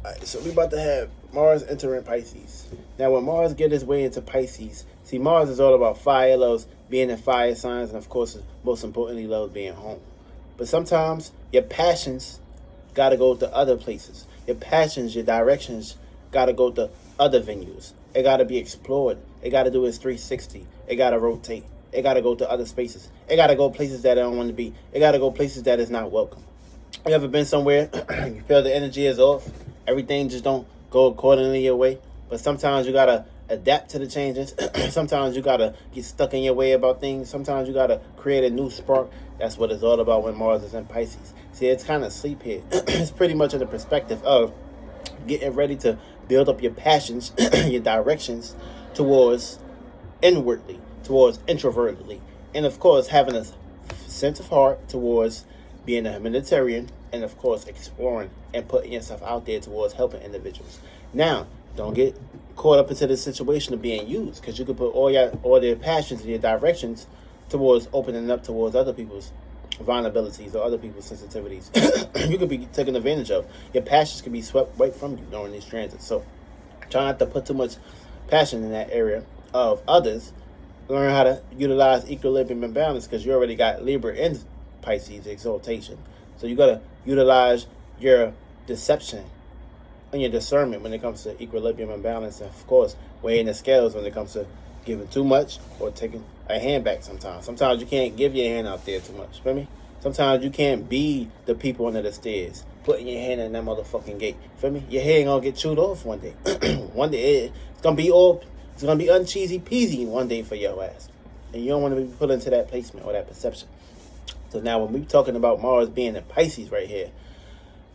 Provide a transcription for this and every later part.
Alright, so we about to have Mars entering Pisces. Now, when Mars get his way into Pisces, see, Mars is all about fire, loves being in fire signs, and of course, most importantly, loves being home. But sometimes your passions gotta go to other places. Your passions, your directions gotta go to other venues. It gotta be explored. It gotta do its 360. It gotta rotate. It gotta go to other spaces. It gotta go places that I don't want to be. It gotta go places that is not welcome. You ever been somewhere, you feel the energy is off, everything just don't go accordingly your way, but sometimes you gotta adapt to the changes. Sometimes you gotta get stuck in your way about things. Sometimes you gotta create a new spark. That's what it's all about when Mars is in Pisces. See, it's kind of sleep here. It's pretty much in the perspective of getting ready to build up your passions, your directions towards inwardly, towards introvertedly, and of course having a sense of heart towards being a humanitarian, and of course exploring and putting yourself out there towards helping individuals. Now, don't get caught up into the situation of being used, because you could put all their passions and your directions towards opening up towards other people's vulnerabilities or other people's sensitivities. You could be taken advantage of. Your passions could be swept right from you during these transits. So try not to put too much passion in that area of others. Learn how to utilize equilibrium and balance, because you already got Libra in Pisces exaltation. So you got to utilize your deception and your discernment when it comes to equilibrium and balance. And of course, weighing the scales when it comes to giving too much or taking a hand back sometimes. Sometimes you can't give your hand out there too much. Feel me? Sometimes you can't be the people under the stairs, putting your hand in that motherfucking gate. Feel me? Your hand gonna get chewed off one day. One day it's gonna be uncheesy peasy one day for your ass. And you don't want to be put into that placement or that perception. So now when we're talking about Mars being in Pisces right here,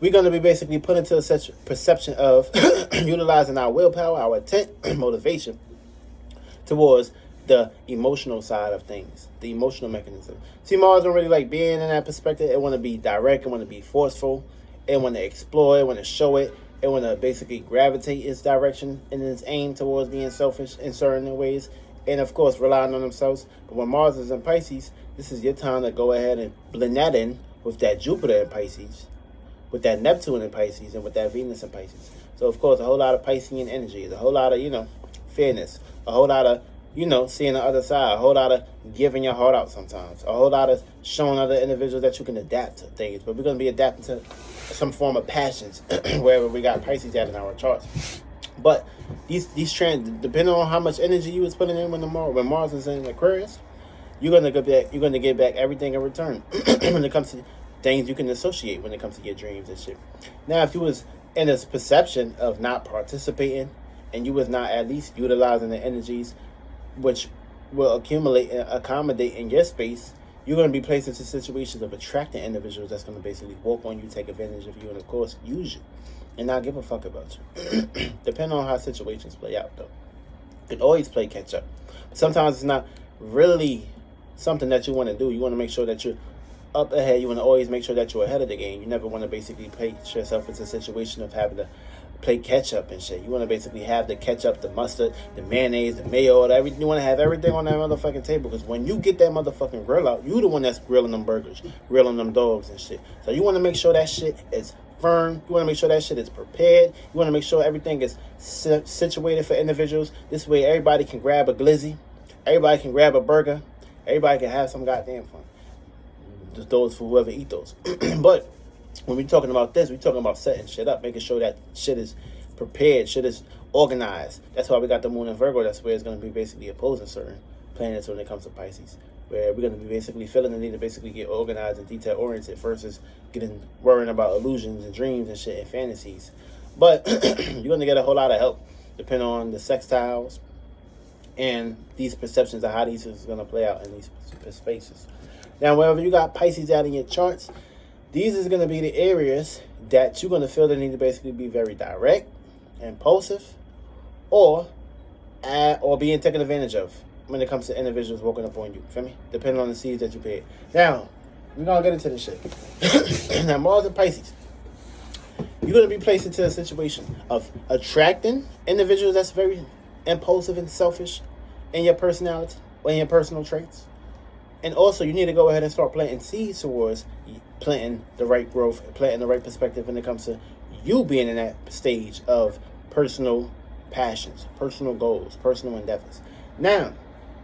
we're going to be basically put into a such perception of utilizing our willpower, our intent, motivation towards the emotional side of things, the emotional mechanism. See, Mars don't really like being in that perspective. It want to be direct. It want to be forceful. It want to explore. It want to show it. It want to basically gravitate its direction and its aim towards being selfish in certain ways. And of course, relying on themselves. But when Mars is in Pisces, this is your time to go ahead and blend that in with that Jupiter in Pisces, with that Neptune in Pisces, and with that Venus in Pisces. So, of course, a whole lot of Piscean energy, a whole lot of, fairness, a whole lot of, seeing the other side, a whole lot of giving your heart out sometimes, a whole lot of showing other individuals that you can adapt to things. But we're going to be adapting to some form of passions wherever we got Pisces at in our charts. But these trends, depending on how much energy you was putting in when Mars is in Aquarius, you're gonna get back everything in return when it comes to things you can associate when it comes to your dreams and shit. Now, if you was in this perception of not participating and you was not at least utilizing the energies which will accumulate and accommodate in your space, you're going to be placed into situations of attracting individuals that's going to basically walk on you, take advantage of you, and of course use you and not give a fuck about you. Depending on how situations play out, though, you can always play catch up. Sometimes it's not really something that you want to do. You want to make sure that you're up ahead. You want to always make sure that you're ahead of the game. You never want to basically place yourself into a situation of having to play catch up and shit. You want to basically have the ketchup, the mustard, the mayonnaise, the mayo, everything. You want to have everything on that motherfucking table, because when you get that motherfucking grill out, you the one that's grilling them burgers, grilling them dogs and shit. So you want to make sure that shit is firm. You want to make sure that shit is prepared. You want to make sure everything is situated for individuals. This way everybody can grab a glizzy, everybody can grab a burger, everybody can have some goddamn fun. Just those for whoever eat those. But when we're talking about this, we're talking about setting shit up, making sure that shit is prepared, shit is organized. That's why we got the moon in Virgo. That's where it's going to be basically opposing certain planets when it comes to Pisces, where we're going to be basically feeling the need to basically get organized and detail oriented versus worrying about illusions and dreams and shit and fantasies. But you're going to get a whole lot of help depending on the sextiles and these perceptions of how these is going to play out in these spaces. Now, wherever you got Pisces out in your charts, these is going to be the areas that you're going to feel the need to basically be very direct, impulsive, or being taken advantage of when it comes to individuals walking up on you. Feel me? Depending on the seeds that you paid. Now, we're going to get into this shit. Now, Mars and Pisces, you're going to be placed into a situation of attracting individuals that's very impulsive and selfish in your personality or in your personal traits. And also, you need to go ahead and start planting seeds towards planting the right growth, planting the right perspective when it comes to you being in that stage of personal passions, personal goals, personal endeavors. Now,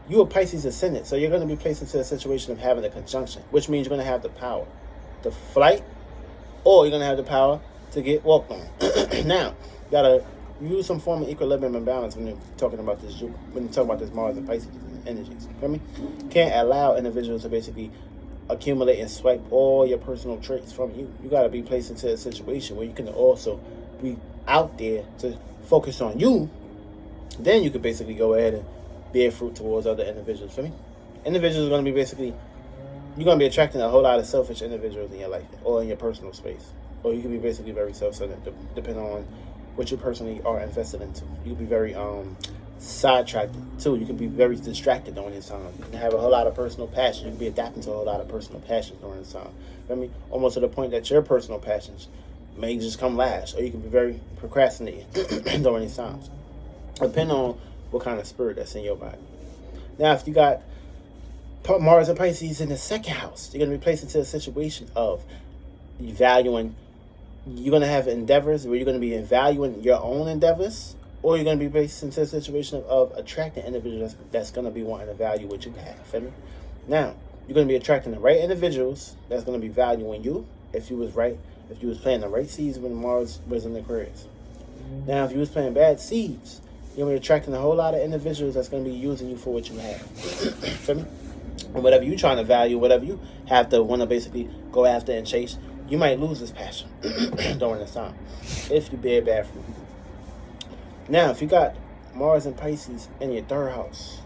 you are Pisces ascendant, so you're going to be placed into a situation of having a conjunction, which means you're going to have the power to flight, or you're going to have the power to get walked on. Now, you got to use some form of equilibrium and balance when you're talking about this. When you talk about this Mars and Pisces energies, feel me? You can't allow individuals to basically accumulate and swipe all your personal traits from you. You got to be placed into a situation where you can also be out there to focus on you. Then you can basically go ahead and bear fruit towards other individuals. For me, individuals are going to be basically, you're going to be attracting a whole lot of selfish individuals in your life or in your personal space. Or you can be basically very self-centered, depending on what you personally are invested into. You can be very sidetracked too. You can be very distracted during this time. You can have a whole lot of personal passion. You can be adapting to a whole lot of personal passions during this time. I mean, almost to the point that your personal passions may just come last, or you can be very procrastinating during these times, depending on what kind of spirit that's in your body. Now, if you got Mars and Pisces in the second house, you're going to be placed into a situation of valuing. You're going to have endeavors where you're going to be valuing your own endeavors, or you're going to be placed into a situation of attracting individuals that's going to be wanting to value what you have. Feel me? Now, you're going to be attracting the right individuals that's going to be valuing you if you was planting the right seeds when Mars was in the Aquarius. Now, if you was planting bad seeds, you're going to be attracting a whole lot of individuals that's going to be using you for what you have. Feel me? And whatever you're trying to value, whatever you have to want to basically go after and chase, you might lose this passion during this time if you bear bad fruit. Now, if you got Mars and Pisces in your third house,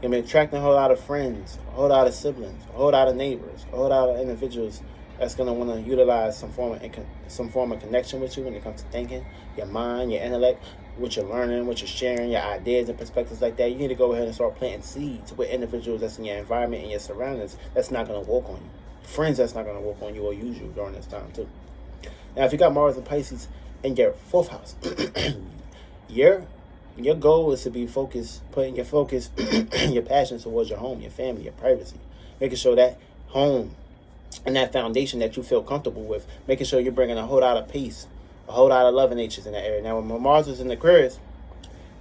you're going to be attracting a whole lot of friends, a whole lot of siblings, a whole lot of neighbors, a whole lot of individuals that's going to want to utilize some form of connection with you when it comes to thinking, your mind, your intellect, what you're learning, what you're sharing, your ideas and perspectives like that. You need to go ahead and start planting seeds with individuals that's in your environment and your surroundings that's not going to walk on you. Friends that's not going to work on you or use you during this time too. Now, if you got Mars and Pisces in your fourth house, your goal is to be focused, putting your focus, your passion towards your home, your family, your privacy, making sure that home and that foundation that you feel comfortable with, making sure you're bringing a whole lot of peace, a whole lot of love and natures in that area. Now, when Mars is in the Aquarius,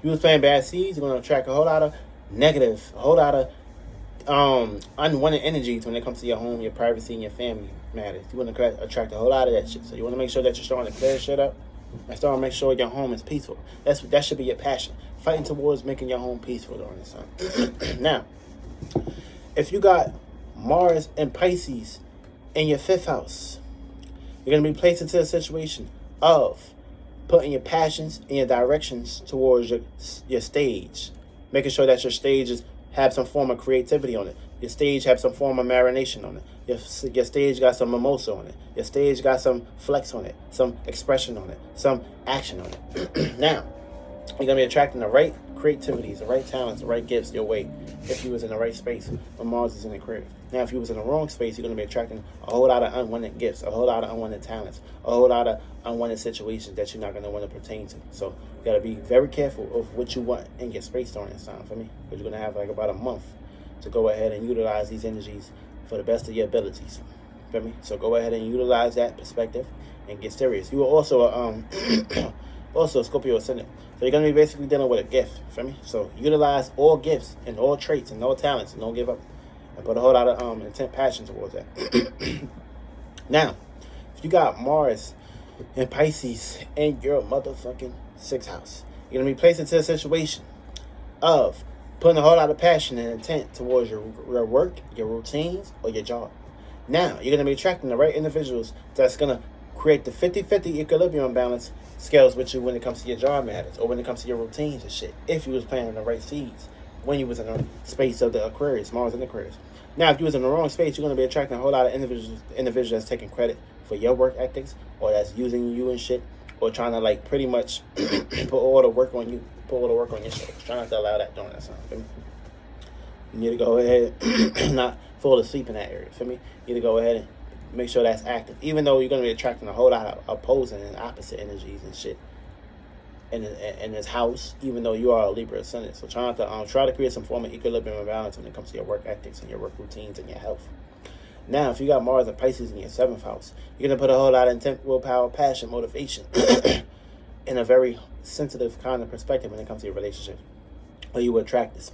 you was planting bad seeds, you're going to attract a whole lot of negative, a whole lot of unwanted energies when it comes to your home, your privacy, and your family matters. You want to attract a whole lot of that shit. So you want to make sure that you're starting to clear shit up and starting to make sure your home is peaceful. That should be your passion. Fighting towards making your home peaceful during this time. Now, if you got Mars and Pisces in your fifth house, you're going to be placed into a situation of putting your passions and your directions towards your stage, making sure that your stages have some form of creativity on it. Your stage have some form of marination on it. Your stage got some mimosa on it. Your stage got some flex on it, some expression on it, some action on it. Now, you're going to be attracting the right creativities, the right talents, the right gifts your way if you was in the right space when Mars is in Aquarius. Now, if you was in the wrong space, you're going to be attracting a whole lot of unwanted gifts, a whole lot of unwanted talents, a whole lot of unwanted situations that you're not going to want to pertain to. So you got to be very careful of what you want in your space during this time, for me, because you're going to have like about a month to go ahead and utilize these energies for the best of your abilities. Feel me? So go ahead and utilize that perspective and get serious. You are also also Scorpio ascendant. So you're going to be basically dealing with a gift. Feel me? So utilize all gifts and all traits and all talents and don't give up. And put a whole lot of intent, passion towards that. Now, if you got Mars and Pisces in your motherfucking sixth house, you're going to be placed into a situation of putting a whole lot of passion and intent towards your work, your routines, or your job. Now, you're going to be attracting the right individuals that's going to create the 50-50 equilibrium balance scales with you when it comes to your job matters or when it comes to your routines and shit, if you was planting the right seeds when you was in the space of the Aquarius, Mars and Aquarius. Now, if you was in the wrong space, you're going to be attracting a whole lot of individuals that's taking credit for your work ethics or that's using you and shit or trying to like pretty much put all the work on you, put all the work on your shoulders. Try not to allow that during that time. You need to go ahead and not fall asleep in that area. For me, you need to go ahead and make sure that's active. Even though you're going to be attracting a whole lot of opposing and opposite energies and shit in this house, even though you are a Libra ascendant. So try to create some form of equilibrium and balance when it comes to your work ethics and your work routines and your health. Now, if you got Mars and Pisces in your 7th house, you're going to put a whole lot of intent, willpower, passion, motivation in a very sensitive kind of perspective when it comes to your relationship. Or you will attract this.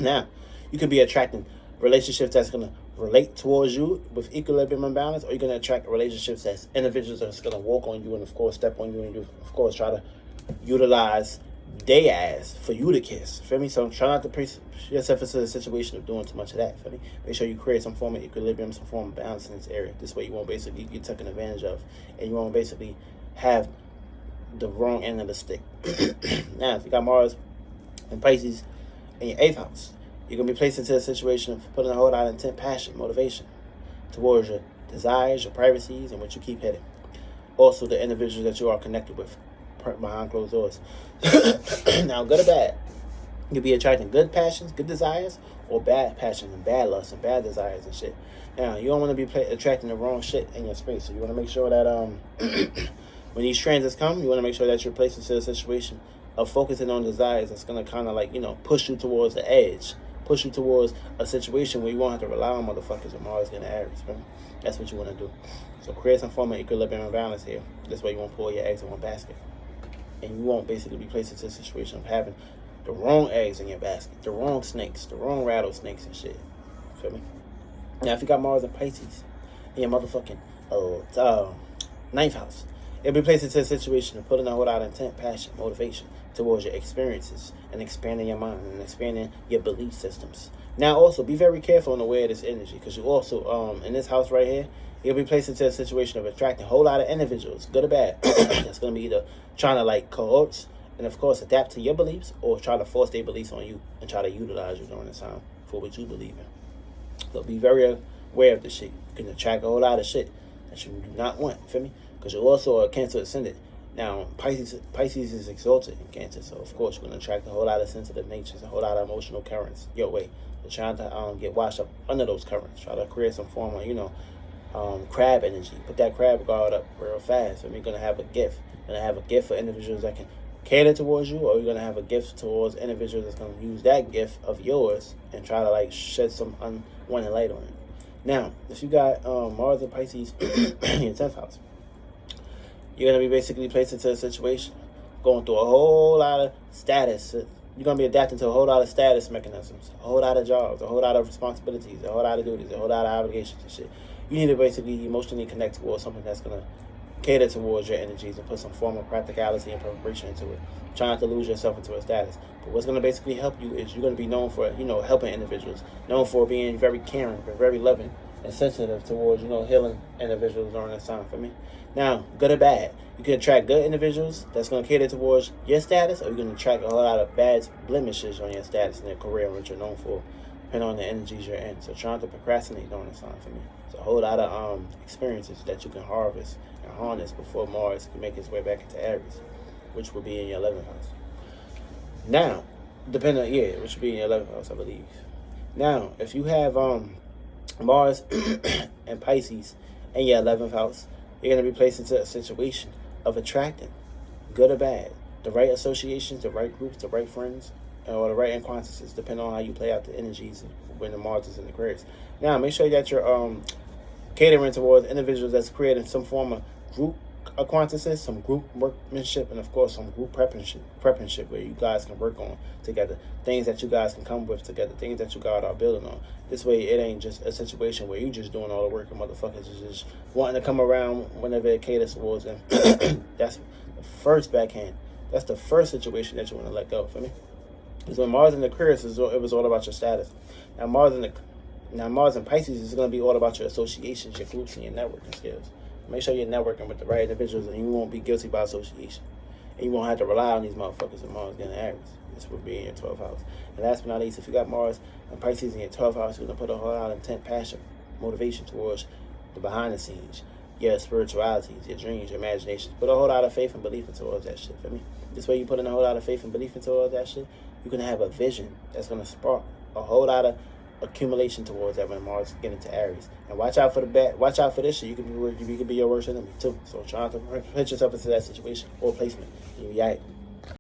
Now, you could be attracting relationships that's going to relate towards you with equilibrium and balance, or you're going to attract relationships that's individuals that's going to walk on you and, of course, step on you and, of course, try to utilize they ass for you to kiss. Feel me? So try not to place yourself into a situation of doing too much of that. Feel me? Make sure you create some form of equilibrium, some form of balance in this area. This way you won't basically get taken advantage of, and you won't basically have the wrong end of the stick. Now, if you got Mars and Pisces in your 8th house, you're going to be placed into a situation of putting a whole lot of intent, passion, motivation towards your desires, your privacies, and what you keep hitting. Also, the individuals that you are connected with behind closed doors. Now, good or bad, you'll be attracting good passions, good desires, or bad passions and bad lusts and bad desires and shit. Now, you don't want to be attracting the wrong shit in your space. So you want to make sure that when these transits come, you want to make sure that you're placed into a situation of focusing on desires that's going to kind of like, push you towards the edge, push you towards a situation where you won't have to rely on motherfuckers when Mars getting Aries, man. That's what you want to do. So create some form of equilibrium and balance here. This way you won't pull your eggs in one basket. And you won't basically be placed into a situation of having the wrong eggs in your basket, the wrong snakes, the wrong rattlesnakes and shit. Feel me? Now, if you got Mars and Pisces in your motherfucking 9th house, it'll be placed into a situation of putting a whole lot of intent, passion, motivation towards your experiences and expanding your mind and expanding your belief systems. Now, also, be very careful on the way of this energy, because you also, in this house right here, you'll be placed into a situation of attracting a whole lot of individuals, good or bad. That's going to be either trying to, like, cohorts and, of course, adapt to your beliefs, or try to force their beliefs on you and try to utilize you during this time for what you believe in. So be very aware of this shit. You can attract a whole lot of shit that you do not want, feel me? Because you're also a Cancer ascendant. Now, Pisces is exalted in Cancer, so of course you're going to attract a whole lot of sensitive natures, a whole lot of emotional currents your way. So trying to get washed up under those currents. Try to create some form of, crab energy. Put that crab guard up real fast. I mean, you're going to have a gift. You're going to have a gift for individuals that can cater towards you, or you're going to have a gift towards individuals that's going to use that gift of yours and try to, like, shed some unwanted light on it. Now, if you got Mars and Pisces in your 10th house, you're going to be basically placed into a situation going through a whole lot of status. You're going to be adapting to a whole lot of status mechanisms, a whole lot of jobs, a whole lot of responsibilities, a whole lot of duties, a whole lot of obligations and shit. You need to basically emotionally connect towards something that's going to cater towards your energies and put some form of practicality and preparation into it. Try not to lose yourself into a status. But what's going to basically help you is you're going to be known for, helping individuals, known for being very caring, very loving and sensitive towards, healing individuals during this time for me. Now, good or bad, you can attract good individuals that's going to cater towards your status, or you're going to attract a whole lot of bad blemishes on your status and your career, which you're known for, depending on the energies you're in. So trying to procrastinate during this time for me. It's a whole lot of experiences that you can harvest and harness before Mars can make its way back into Aries, which will be in your 11th house. Now, depending on, which will be in your 11th house, I believe. Now, if you have Mars and Pisces in your 11th house, you're going to be placed into a situation of attracting, good or bad, the right associations, the right groups, the right friends, or the right acquaintances, depending on how you play out the energies when the Mars is in the Aquarius. Now, make sure that you're catering towards individuals that's creating some form of group acquaintances, some group workmanship, and of course some group prepmanship where you guys can work on together, things that you guys can come with together, things that you guys are building on. This way it ain't just a situation where you just doing all the work and motherfuckers is just wanting to come around whenever it caters towards them. That's the first backhand. That's the first situation that you want to let go for me. Because when Mars in the Aquarius, it was all about your status. Now Mars in Pisces is going to be all about your associations, your groups, and your networking skills. Make sure you're networking with the right individuals, and you won't be guilty by association. And you won't have to rely on these motherfuckers when Mars getting Aries. This will be in your 12th house. And last but not least, if you got Mars and Pisces in your 12th house, you're going to put a whole lot of intent, passion, motivation towards the behind the scenes, your spiritualities, your dreams, your imaginations. Put a whole lot of faith and belief into all that shit, for me. This way you put in a whole lot of faith and belief into all that shit, you're going to have a vision that's going to spark a whole lot of accumulation towards that when Mars get into Aries. And watch out for the bad. Watch out for this shit. You could be your worst enemy too. So try not to put yourself into that situation or placement. You'll be all right.